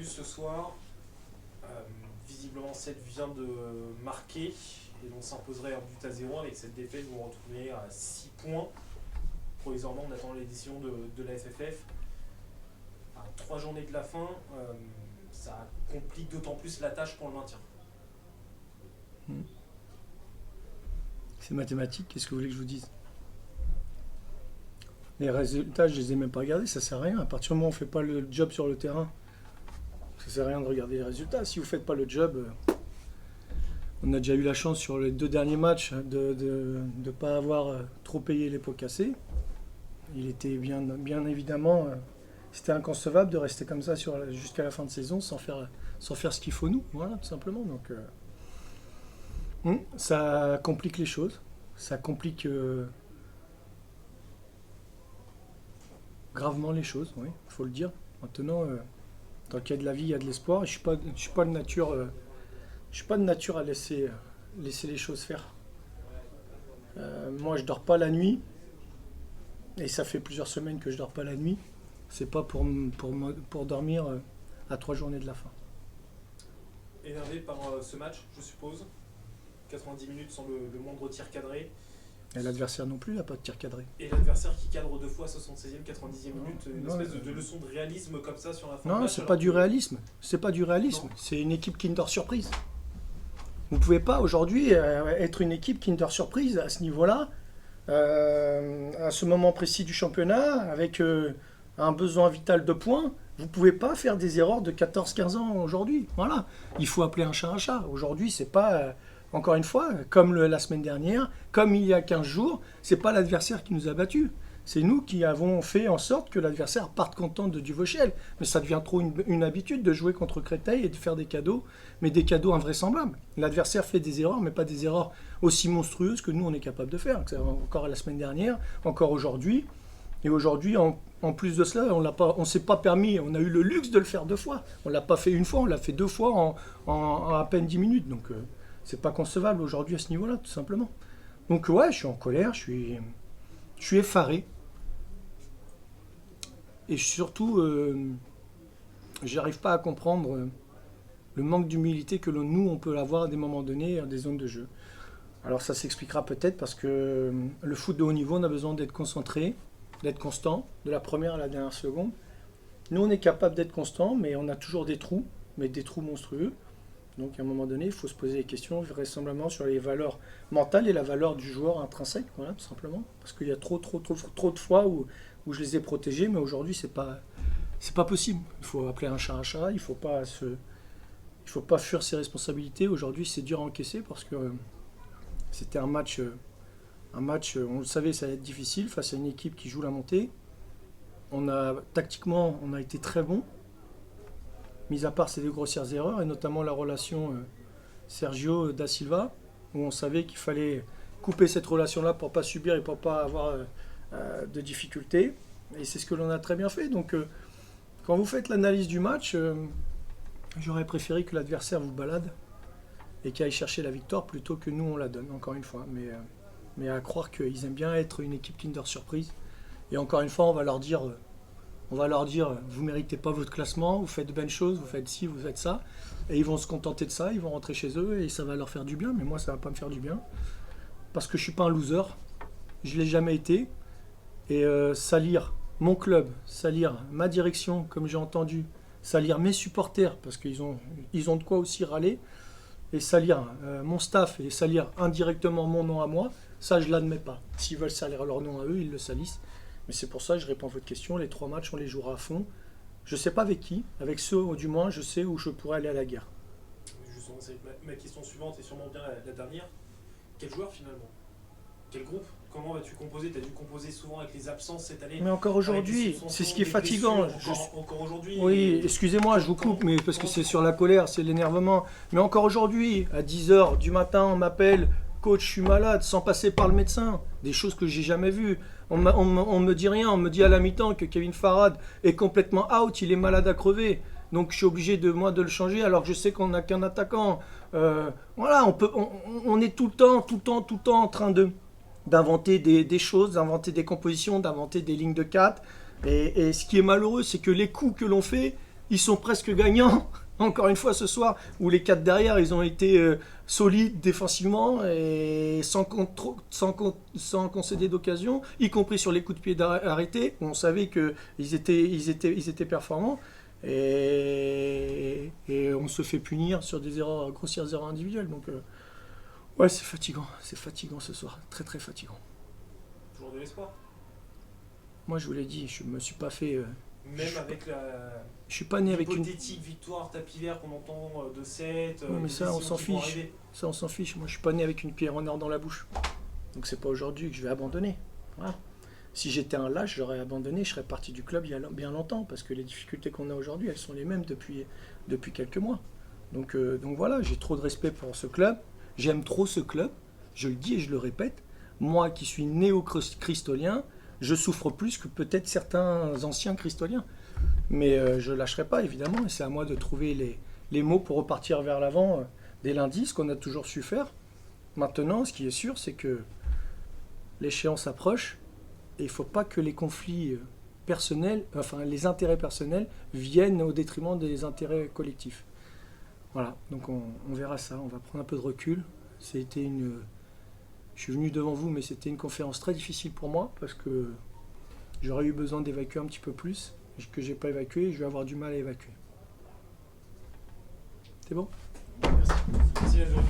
vu ce soir, visiblement 7 vient de marquer et l'on s'imposerait un but à 0 avec cette défaite. Vous vous retrouvez à 6 points. Provisoirement, on attend les décisions de la FFF. À 3 journées de la fin, ça complique d'autant plus la tâche pour le maintien. C'est mathématique, qu'est-ce que vous voulez que je vous dise? Les résultats, je les ai même pas regardés, ça sert à rien. À partir du moment où on ne fait pas le job sur le terrain, ça sert à rien de regarder les résultats. Si vous ne faites pas le job, on a déjà eu la chance sur les 2 derniers matchs de ne pas avoir trop payé les pots cassés. Il était bien évidemment, c'était inconcevable de rester comme ça jusqu'à la fin de saison sans faire ce qu'il faut nous, voilà, tout simplement. Donc, ça complique les choses, ça complique gravement les choses, oui, il faut le dire. Maintenant, tant qu'il y a de la vie, il y a de l'espoir. Je suis pas de nature à laisser les choses faire. Moi, je dors pas la nuit, et ça fait plusieurs semaines que je dors pas la nuit. C'est pas pour dormir à 3 journées de la fin. Énervé par ce match, je suppose. 90 minutes sans le moindre tir cadré. Et l'adversaire non plus, il n'a pas de tir cadré. Et l'adversaire qui cadre 2 fois 76e, 90e minute, une espèce de leçon de réalisme comme ça sur la fin. Non, c'est pas du réalisme. C'est pas du réalisme. C'est une équipe Kinder Surprise. Vous ne pouvez pas aujourd'hui être une équipe Kinder Surprise à ce niveau-là, à ce moment précis du championnat, avec un besoin vital de points. Vous ne pouvez pas faire des erreurs de 14-15 ans aujourd'hui. Voilà. Il faut appeler un chat un chat. Aujourd'hui, c'est pas... Encore une fois, comme la semaine dernière, comme il y a 15 jours, c'est pas l'adversaire qui nous a battus. C'est nous qui avons fait en sorte que l'adversaire parte content de Duvauchel. Mais ça devient trop une habitude de jouer contre Créteil et de faire des cadeaux, mais des cadeaux invraisemblables. L'adversaire fait des erreurs, mais pas des erreurs aussi monstrueuses que nous, on est capable de faire. Encore la semaine dernière, encore aujourd'hui. Et aujourd'hui, en plus de cela, on ne s'est pas permis, on a eu le luxe de le faire 2 fois. On ne l'a pas fait une fois, on l'a fait 2 fois en à peine 10 minutes. Donc, c'est pas concevable aujourd'hui à ce niveau-là, tout simplement. Donc ouais, je suis en colère, je suis effaré. Et surtout, j'arrive pas à comprendre le manque d'humilité que nous, on peut avoir à des moments donnés dans des zones de jeu. Alors ça s'expliquera peut-être parce que le foot de haut niveau, on a besoin d'être concentré, d'être constant, de la première à la dernière seconde. Nous, on est capable d'être constant, mais on a toujours des trous, mais des trous monstrueux. Donc à un moment donné, il faut se poser des questions vraisemblablement sur les valeurs mentales et la valeur du joueur intrinsèque, voilà, tout simplement. Parce qu'il y a trop de fois où je les ai protégés, mais aujourd'hui, c'est pas possible. Il faut appeler un chat, il faut pas fuir ses responsabilités. Aujourd'hui, c'est dur à encaisser parce que c'était un match, on le savait, ça allait être difficile face à une équipe qui joue la montée. Tactiquement, on a été très bon. Mis à part ces 2 grossières erreurs, et notamment la relation Sergio da Silva, où on savait qu'il fallait couper cette relation-là pour ne pas subir et pour ne pas avoir de difficultés. Et c'est ce que l'on a très bien fait. Donc, quand vous faites l'analyse du match, j'aurais préféré que l'adversaire vous balade et qu'il aille chercher la victoire plutôt que nous, on la donne, encore une fois. Mais à croire qu'ils aiment bien être une équipe Kinder Surprise. Et encore une fois, on va leur dire... vous ne méritez pas votre classement, vous faites de bonnes choses, vous faites ci, vous faites ça. Et ils vont se contenter de ça, ils vont rentrer chez eux et ça va leur faire du bien. Mais moi, ça ne va pas me faire du bien. Parce que je ne suis pas un loser. Je ne l'ai jamais été. Et salir mon club, salir ma direction, comme j'ai entendu, salir mes supporters, parce qu'ils ont de quoi aussi râler, et salir mon staff et salir indirectement mon nom à moi, ça, je ne l'admets pas. S'ils veulent salir leur nom à eux, ils le salissent. Mais c'est pour ça que je réponds à votre question. Les 3 matchs, on les jouera à fond. Je ne sais pas avec qui. Avec ceux, du moins, je sais où je pourrais aller à la guerre. Justement, c'est ma question suivante et sûrement bien la dernière. Quel joueur finalement? Quel groupe? Comment vas-tu composer? Tu as dû composer souvent avec les absences cette année. Mais encore aujourd'hui, c'est ce qui est fatigant. Encore aujourd'hui. Oui, excusez-moi, je vous coupe, mais parce que c'est sur la colère, c'est l'énervement. Mais encore aujourd'hui, à 10h du matin, on m'appelle. Coach, je suis malade, sans passer par le médecin. Des choses que j'ai jamais vues. On me dit rien, on me dit à la mi-temps que Kevin Farad est complètement out, il est malade à crever. Donc je suis obligé de le changer alors que je sais qu'on n'a qu'un attaquant. Voilà, on est tout le temps en train d'inventer des choses, d'inventer des compositions, d'inventer des lignes de 4. Et ce qui est malheureux, c'est que les coups que l'on fait, ils sont presque gagnants. Encore une fois ce soir, où les 4 derrière, ils ont été solides défensivement et sans concéder d'occasion, y compris sur les coups de pied arrêtés, où on savait qu'ils étaient performants. Et on se fait punir sur des grossières erreurs individuelles. Donc, ouais, c'est fatigant ce soir, très très fatigant. Toujours de l'espoir. Moi, je vous l'ai dit, je me suis pas fait. Même avec je suis pas né avec une hypothétique victoire tapis vert qu'on entend de 7. Non, mais ça, on s'en fiche. Ça, on s'en fiche. Moi, je suis pas né avec une pierre en or dans la bouche. Donc, c'est pas aujourd'hui que je vais abandonner. Voilà. Si j'étais un lâche, j'aurais abandonné, je serais parti du club il y a bien longtemps, parce que les difficultés qu'on a aujourd'hui, elles sont les mêmes depuis quelques mois. Donc voilà, j'ai trop de respect pour ce club. J'aime trop ce club. Je le dis et je le répète. Moi, qui suis néo-cristolien, je souffre plus que peut-être certains anciens cristoliens. Mais je ne lâcherai pas, évidemment, et c'est à moi de trouver les mots pour repartir vers l'avant dès lundi, ce qu'on a toujours su faire. Maintenant, ce qui est sûr, c'est que l'échéance approche, et il ne faut pas que les conflits personnels, enfin les intérêts personnels, viennent au détriment des intérêts collectifs. Voilà, donc on verra ça, on va prendre un peu de recul. Je suis venu devant vous, mais c'était une conférence très difficile pour moi, parce que j'aurais eu besoin d'évacuer un petit peu plus, que je n'ai pas évacué, et je vais avoir du mal à évacuer. C'est bon ? Merci. Merci à vous.